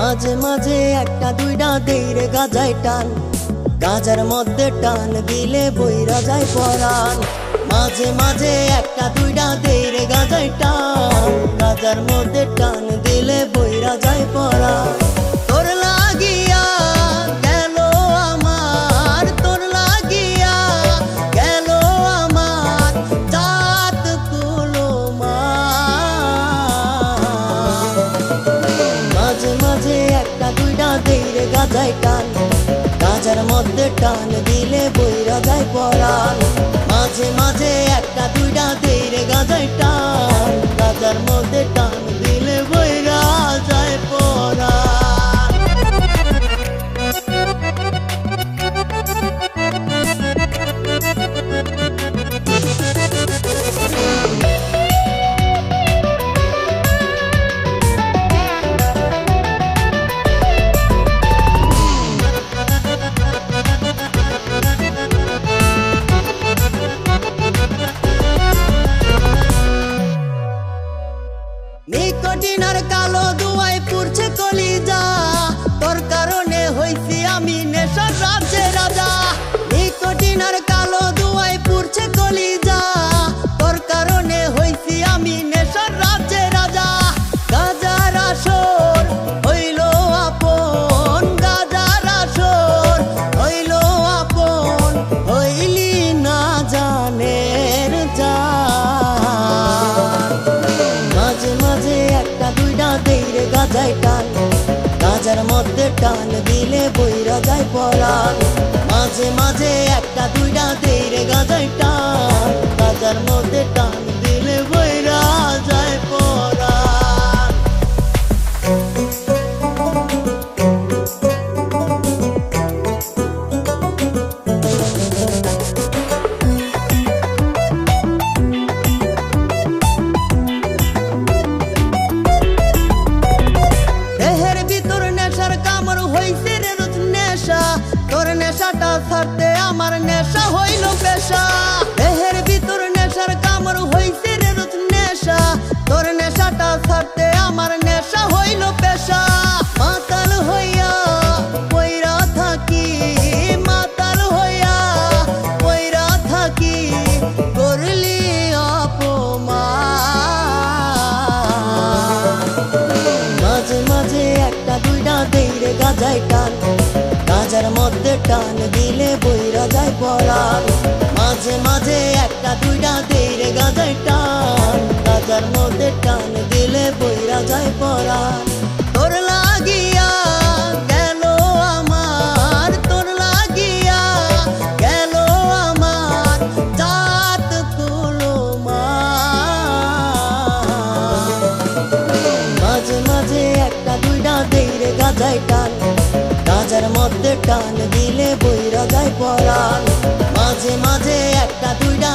মাঝে মাঝে একটা দুইটা দেইরে গাজায় টান, গাজার মধ্যে টান দিলে বইরা যায় পরাণ। মাঝে মাঝে একটা দুইটা দেইরে গাজায় টান, গাজার মধ্যে টান দিলে বইরা যায় পরাণ। তোর লাগিয়া গেল আমার, তোর লাগিয়া গেল আমার জাত কুলো মা। মাঝে মাঝে একটা দুইটা দেইরে গাজায় টান, গাজার মধ্যে টান দিলে বইরা যায় পরাণ। মাঝে মাঝে একটা দুইটা দেইরে গাজায় টান, গাজার মধ্যে টান দিলে বইরা যায় পরাণ। নিকোটিনার কালো দুয়ায় পুড়ছে কলিজা, তোর কারণে হইছি আমি নেশার রাজ্যে রাজা। নিকোটিনার কালো দুয়ায় পুড়ছে কলিজা, তোর কারণে হইছি আমি নেশার রাজ্যে রাজা। গাজার আসর হইল আপন, গাজার আসর হইল আপন, হইলি না জানের যা। মাঝে মাঝে একটা দুইটা দেইরে গাজায় টান, গাজার মধ্যে টান দিলে বইরা যায় পরাণ। মাঝে মাঝে একটা দুইটা দেইরে গাজায় টান, গাজার মধ্যে টান দিলে বইরা যায় পরাণ। তোর নেশাটা ছাড়তে আমার নেশা হইল পেশা। দেহের ভিতর নেশার কামড় হইছে রে রুচ নেশা, তোর নেশাটা ছাড়তে আমার নেশা হইল পেশা। মাতাল হইয়া পইরা থাকি, মাতাল হইয়া পইরা থাকি, করলি অপমান। মাঝে মাঝে একটা দুইটা দেইরে গাজায় টান, গাজার মধ্যে টান দিলে বইরা যায় পরাণ। মাঝে মাঝে একটা দুইটা দেইরে গাজায় টান, গাজার মধ্যে টান দিলে বইরা যায় পরাণ। তোর লাগিয়া গেল আমার, তোর লাগিয়া গেল আমার জাত কুলো মা। মাঝে মাঝে একটা দুইটা দেইরে গাজায় টান, গাজার মধ্যে টান দিলে বইরা যায় পরাণ। মাঝে মাঝে একটা দুইটা